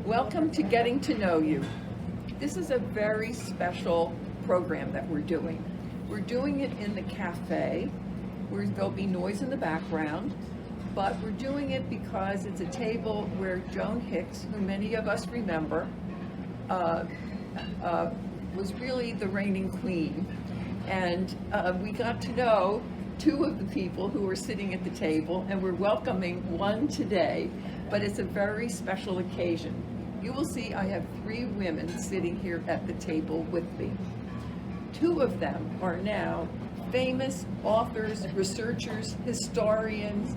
Welcome to Getting to Know You. This is a very special program that we're doing. We're doing it in the cafe, where there'll be noise in the background, but we're doing it because it's a table where Joan Hicks, who many of us remember, was really the reigning queen. And we got to know two of the people who were sitting at the table, and we're welcoming one today, but it's a very special occasion. You will see I have three women sitting here at the table with me. Two of them are now famous authors, researchers, historians,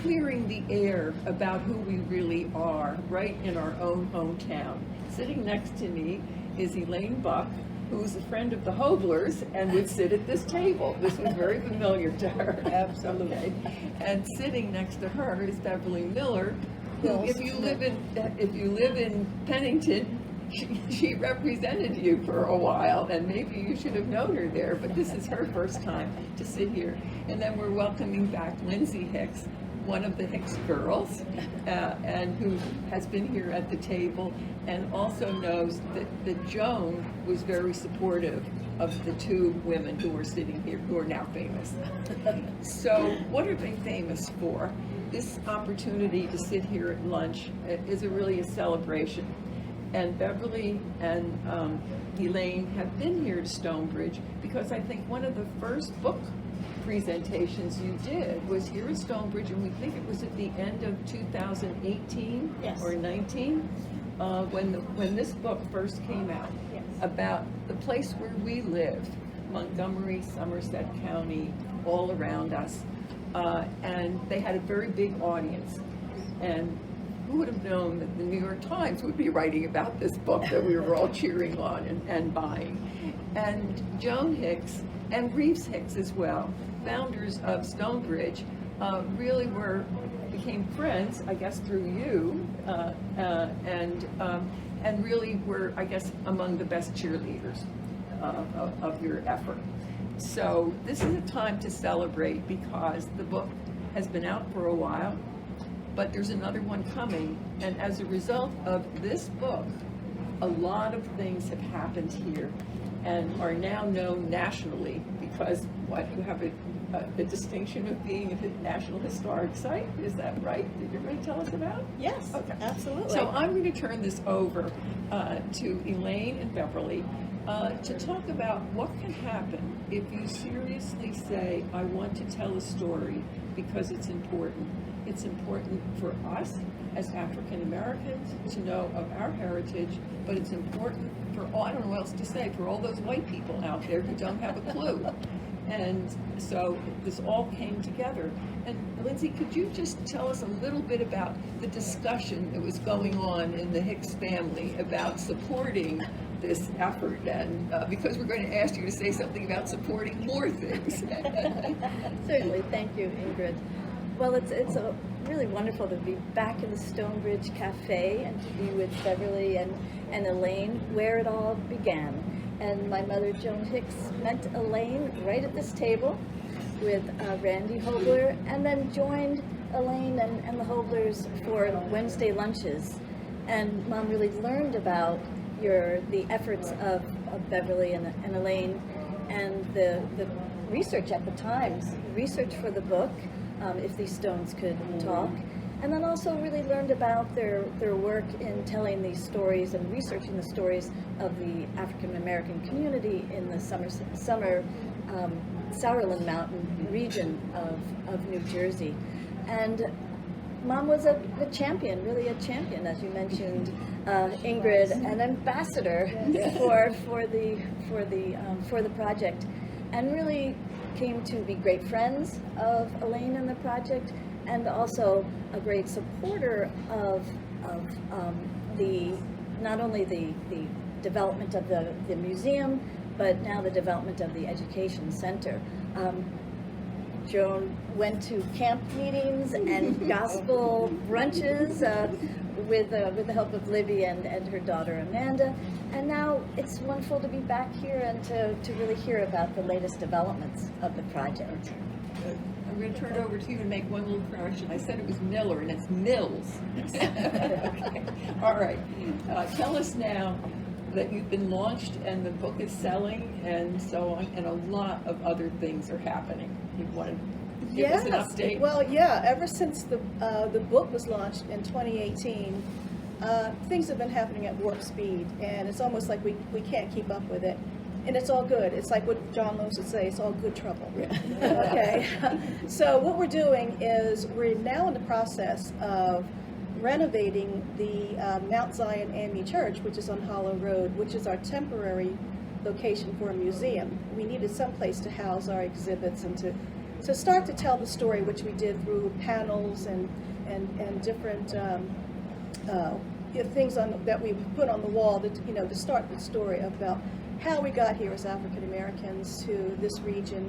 clearing the air about who we really are right in our own hometown. Sitting next to me is Elaine Buck, who's a friend of the Hoblers and would sit at this table. This was very familiar to her. Absolutely. Okay. And sitting next to her is Beverly Miller, who, if you live in Pennington, she represented you for a while, and maybe you should have known her there, but this is her first time to sit here. And then we're welcoming back Lindsay Hicks, one of the Hicks girls, and who has been here at the table, and also knows that Joan was very supportive of the two women who are sitting here, who are now famous. So what are they famous for? This opportunity to sit here at lunch is really a celebration. And Beverly and Elaine have been here to Stonebridge because I think one of the first book presentations you did was here at Stonebridge, and we think it was at the end of 2018 Yes. or 19, when this book first came out, Yes. about the place where we live, Montgomery, Somerset County, all around us. And they had a very big audience. And who would have known that the New York Times would be writing about this book that we were all cheering on and buying? And Joan Hicks and Reeves Hicks as well, founders of Stonebridge, really became friends, I guess, through you, and really were, I guess, among the best cheerleaders of your effort. So this is a time to celebrate because the book has been out for a while, but there's another one coming, and as a result of this book, a lot of things have happened here and are now known nationally because you have a distinction of being a National Historic Site. Is that right? Did you really tell us about? Yes, Okay. absolutely. So I'm going to turn this over to Elaine and Beverly to talk about what can happen if you seriously say, I want to tell a story because it's important. It's important for us as African Americans to know of our heritage, but it's important for all, I don't know what else to say, for all those white people out there who don't have a clue. And so this all came together. And Lindsay, could you just tell us a little bit about the discussion that was going on in the Hicks family about supporting this effort? And because we're going to ask you to say something about supporting more things. Certainly, thank you, Ingrid. Well, it's really wonderful to be back in the Stonebridge Cafe and to be with Beverly and Elaine, where it all began. And my mother, Joan Hicks, met Elaine right at this table with Randy Hobler, and then joined Elaine and the Hoblers for Wednesday lunches. And Mom really learned about the efforts of Beverly and Elaine, and the research at the time, research for the book, If These Stones Could Talk, and then also really learned about their work in telling these stories and researching the stories of the African American community in the Sourland Mountain region of New Jersey. And Mom was a champion, really a champion, as you mentioned, Ingrid, an ambassador for the project, and really came to be great friends of Elaine and the project, and also a great supporter of not only the development of the museum, but now the development of the education center. Joan went to camp meetings and gospel brunches with the help of Libby and her daughter Amanda. And now it's wonderful to be back here and to really hear about the latest developments of the project. I'm going to turn it over to you and make one little correction. I said it was Miller, and it's Mills. Okay. All right. Tell us now that you've been launched and the book is selling and so on, and a lot of other things are happening. You want to give us an update? Well, yeah. Ever since the book was launched in 2018, things have been happening at warp speed, and it's almost like we can't keep up with it. And it's all good. It's like what John Lewis would say, it's all good trouble. Yeah. Okay. So what we're doing is we're now in the process of renovating the Mount Zion AME Church, which is on Hollow Road, which is our temporary location for a museum. We needed some place to house our exhibits and to start to tell the story, which we did through panels and different things that we put on the wall to start the story about how we got here as African Americans to this region,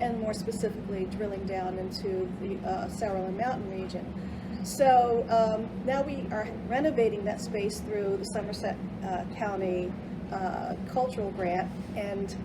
and more specifically drilling down into the Sourland Mountain region. So now we are renovating that space through the Somerset County Cultural Grant, and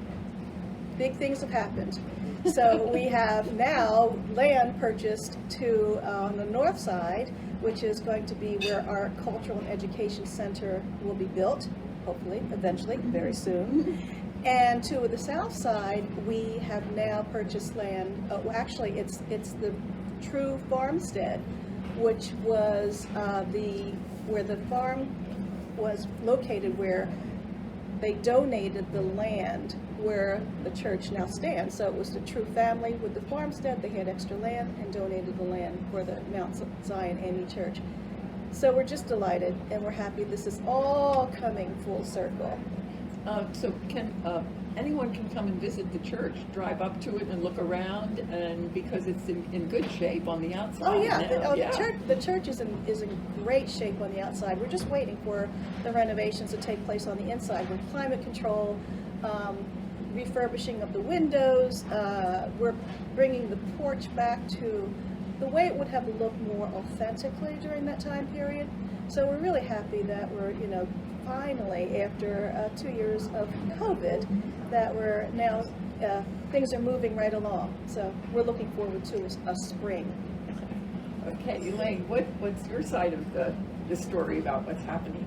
big things have happened. So we have now land purchased on the north side, which is going to be where our cultural and education center will be built, hopefully, eventually, very soon. And to the south side, we have now purchased land. Actually, it's the True Farmstead, which was where the farm was located, where they donated the land where the church now stands. So it was the True family with the farmstead. They had extra land and donated the land for the Mount Zion AME Church. So we're just delighted, and we're happy this is all coming full circle. So anyone can come and visit the church, drive up to it and look around, and because it's in good shape on the outside. Oh yeah, now. The church is in great shape on the outside. We're just waiting for the renovations to take place on the inside with climate control, refurbishing of the windows. We're bringing the porch back to the way it would have looked more authentically during that time period. So we're really happy that we're, finally, after 2 years of COVID, that we're now, things are moving right along. So we're looking forward to a spring. Okay, Elaine, what's your side of the story about what's happening?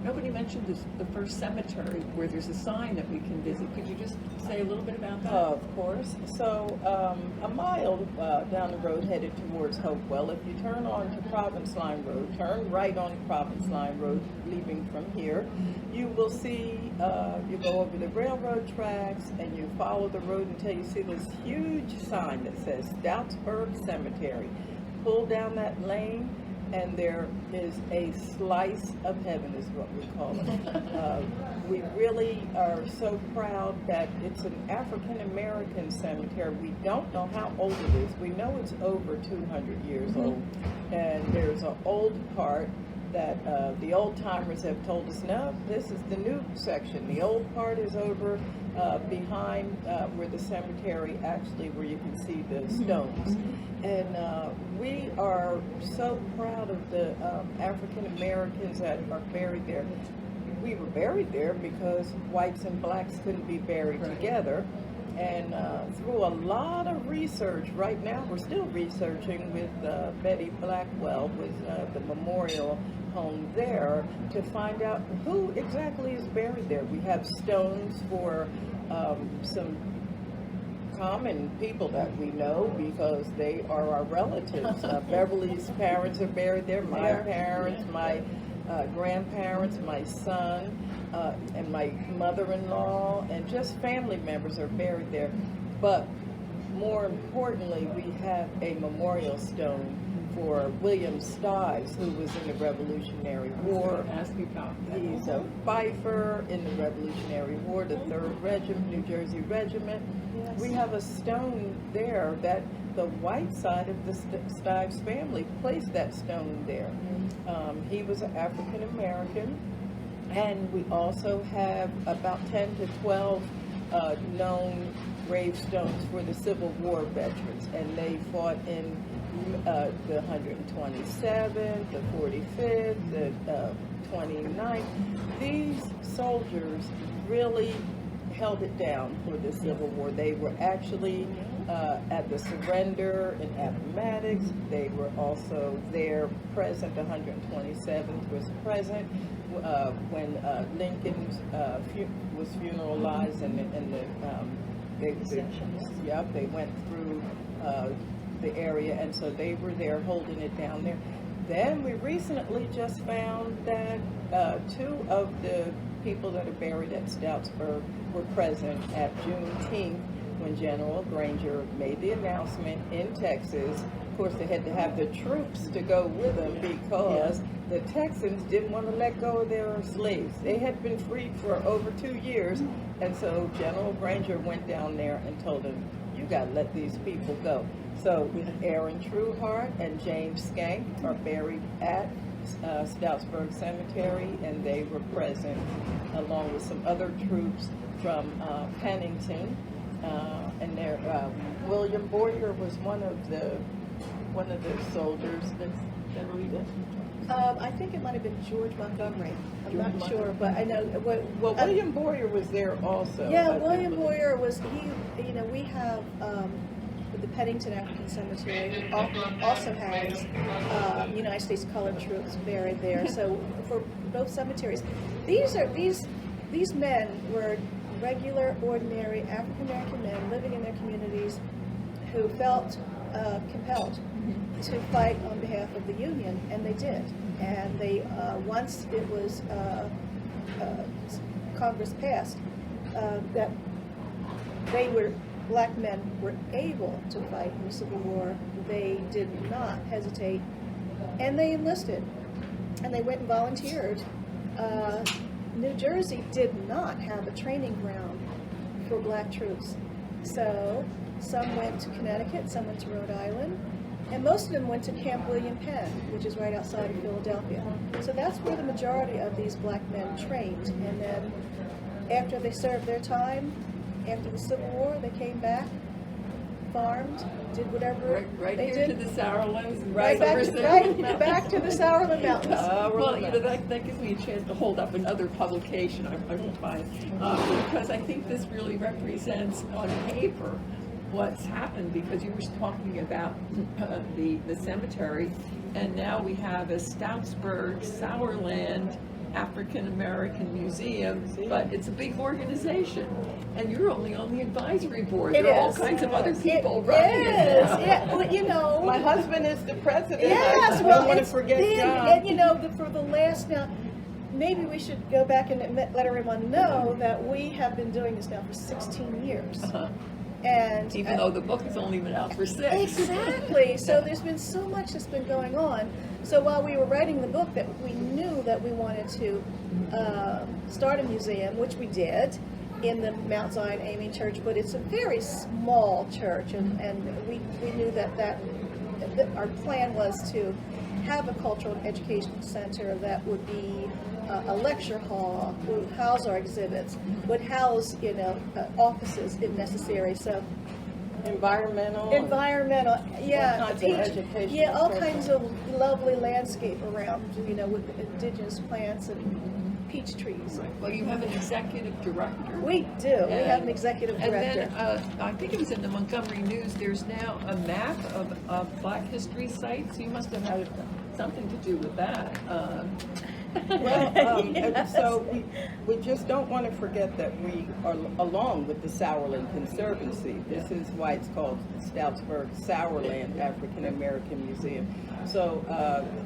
Nobody mentioned the first cemetery where there's a sign that we can visit. Could you just say a little bit about that? Of course. So a mile down the road headed towards Hopewell, if you turn on to Province Line Road, turn right on Province Line Road, leaving from here, you will see, you go over the railroad tracks and you follow the road until you see this huge sign that says Stoutsburg Cemetery. Pull down that lane, and there is a slice of heaven, is what we call it. We really are so proud that it's an African American cemetery. We don't know how old it is. We know it's over 200 years old, and there's an old part that the old timers have told us, no, this is the new section. The old part is over behind where the cemetery actually, where you can see the stones. And we are so proud of the African Americans that are buried there. We were buried there because whites and blacks couldn't be buried together. And through a lot of research, right now we're still researching with Betty Blackwell with the memorial home there to find out who exactly is buried there. We have stones for some common people that we know because they are our relatives. Beverly's parents are buried there, my parents, my grandparents, my son, and my mother-in-law, and just family members are buried there. But more importantly, we have a memorial stone for William Stives, who was in the Revolutionary War. He's a fifer in the Revolutionary War, the 3rd Regiment, New Jersey Regiment. Yes. We have a stone there that the white side of the Stives family placed that stone there. He was an African American, and we also have about 10 to 12 known gravestones for the Civil War veterans, and they fought in the 127th, the 45th, the 29th. These soldiers really held it down for the Civil War. They were actually at the surrender in Appomattox. They were also there present. 127th was present when Lincoln was funeralized, and they went through the area, and so they were there holding it down there. Then we recently just found that 2 of the people that are buried at Stoutsburg were present at Juneteenth when General Granger made the announcement in Texas. Of course, they had to have the troops to go with them because the Texans didn't want to let go of their slaves. They had been freed for over 2 years, and so General Granger went down there and told them, you got to let these people go. So Aaron Trueheart and James Skank are buried at Stoutsburg Cemetery, and they were present along with some other troops from Pennington, and there William Boyer was one of the soldiers that we did. I think it might have been George Montgomery. I'm not sure, but I know. Well, William Boyer was there also. Yeah, William Boyer was, we have, the Pennington African Cemetery also has United States colored troops buried there. So for both cemeteries, these men were regular, ordinary African American men living in their communities who felt compelled to fight on behalf of the Union, and they did. And they once it was Congress passed that black men were able to fight in the Civil War, they did not hesitate, and they enlisted, and they went and volunteered. New Jersey did not have a training ground for black troops, so some went to Connecticut, some went to Rhode Island, and most of them went to Camp William Penn, which is right outside of Philadelphia. So that's where the majority of these black men trained, and then after they served their time, after the Civil War, they came back, farmed, did whatever Right they here did. to the Sourlands. Right back to the Sourland Mountains. Well, that gives me a chance to hold up another publication I will find, because I think this really represents on paper what's happened, because you were talking about the cemetery, and now we have a Stoutsburg Sourland African American Museum, but it's a big organization, and you're only on the advisory board. There are all kinds of other people running it now. Yeah, well, my husband is the president. Yes, I well, don't want to forget John. And for the last now, maybe we should go back and let everyone know that we have been doing this now for 16 years. And Even though the book has only been out for 6. Exactly. So there's been so much that's been going on. So while we were writing the book, that we knew that we wanted to start a museum, which we did in the Mount Zion AME Church, but it's a very small church, and we knew that our plan was to have a cultural and educational center that would be a lecture hall, would house our exhibits, would house offices if necessary. So Environmental, yeah, all kinds of educational yeah, all programs. kinds of lovely landscape around, with indigenous plants and peach trees. Well, you have an executive director. We do. We have an executive And director. then, I think it was in the Montgomery News, there's now a map of Black history sites. You must have had something to do with that. Well, Yes. so we just don't want to forget that we are along with the Sourland Conservancy. This is why it's called Stoutsburg Sourland African American Museum. So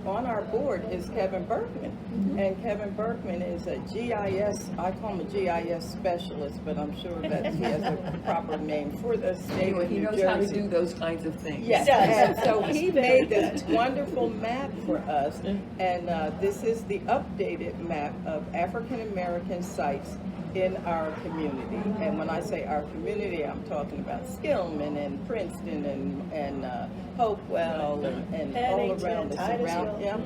on our board is Kevin Berkman, and Kevin Berkman is a GIS, I call him a GIS specialist, but I'm sure that he has a proper name for the state Anyway, of he New knows Jersey. how to do those kinds of things. Yes, He does. and so he He's very made this good. wonderful map for us, and this is the updated map of African American sites in our community. And when I say our community, I'm talking about Skillman and Princeton and Hopewell and all around the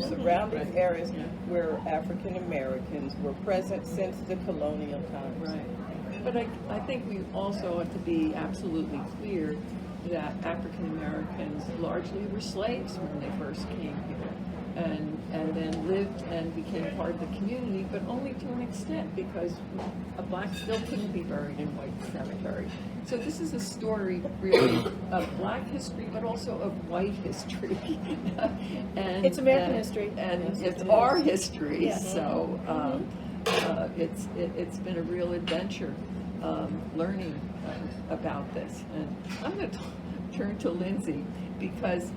surrounding areas where African Americans were present since the colonial times. Right. But I think we also ought to be absolutely clear that African Americans largely were slaves when they first came here. and then lived and became part of the community, but only to an extent, because a black still couldn't be buried in White Cemetery. So this is a story really of black history, but also of white history. And It's American history. and Yes, it's it our is. history. Yes. So it's been a real adventure learning about this. And I'm going to turn to Lindsay, because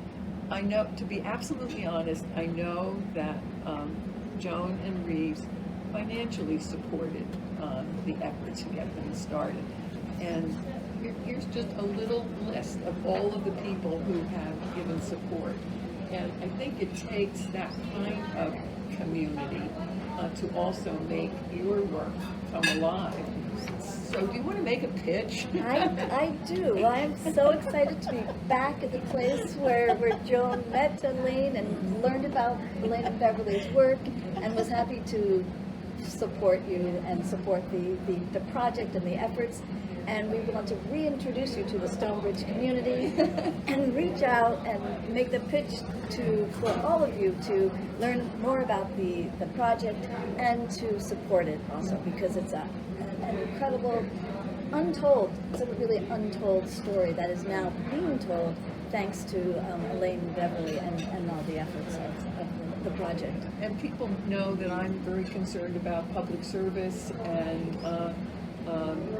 I know, to be absolutely honest, I know that Joan and Reeves financially supported the efforts to get them started. And here's just a little list of all of the people who have given support. And I think it takes that kind of community to also make your work come alive. So do you want to make a pitch? I do. I am so excited to be back at the place where Joan met Elaine and learned about Elaine and Beverly's work, and was happy to support you and support the project and the efforts. And we want to reintroduce you to the Stonebridge community and reach out and make the pitch for all of you to learn more about the project and to support it also, because it's an incredible, it's a really untold story that is now being told thanks to Elaine and Beverly and all the efforts of the project. And people know that I'm very concerned about public service and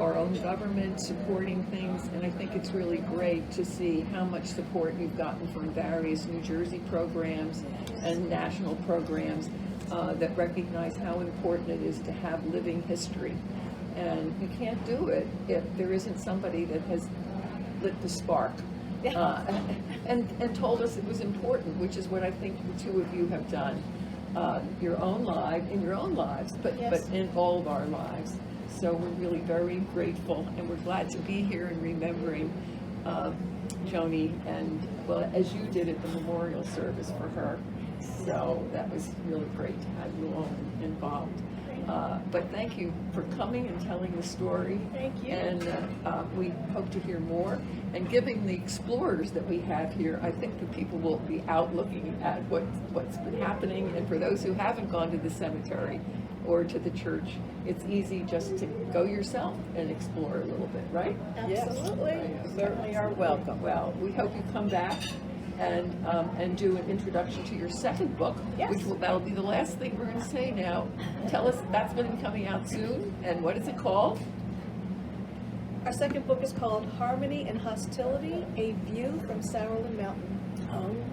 our own government supporting things, and I think it's really great to see how much support you've gotten from various New Jersey programs and national programs that recognize how important it is to have living history. And you can't do it if there isn't somebody that has lit the spark and told us it was important, which is what I think the two of you have done in your own lives, but in all of our lives. So we're really very grateful, and we're glad to be here and remembering Joni, and well, as you did at the memorial service for her. So that was really great to have you all involved. But thank you for coming and telling the story. Thank you. And we hope to hear more. And giving the explorers that we have here, I think the people will be out looking at what's been happening. And for those who haven't gone to the cemetery or to the church, it's easy just to go yourself and explore a little bit, right? Absolutely. You certainly are welcome. Well, we hope you come back and do an introduction to your second book, Yes. that'll be the last thing we're going to say now. Tell us, that's going to be coming out soon, and what is it called? Our second book is called Harmony and Hostility, A View from Sourland Mountain.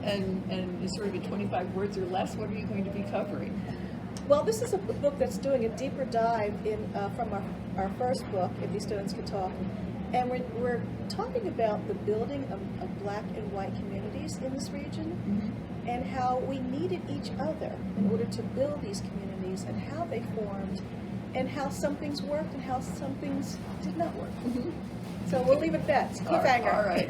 And it's sort of in 25 words or less. What are you going to be covering? Well, this is a book that's doing a deeper dive from our first book, If These Stones Could Talk. And we're talking about the building of black and white communities in this region, and how we needed each other in order to build these communities, and how they formed, and how some things worked and how some things did not work. So we'll leave it at that. It's a cliffhanger. All right.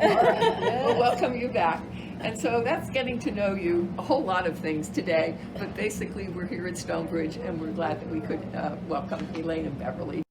We'll welcome you back. And so that's getting to know you, a whole lot of things today. But basically, we're here at Stonebridge, and we're glad that we could welcome Elaine and Beverly.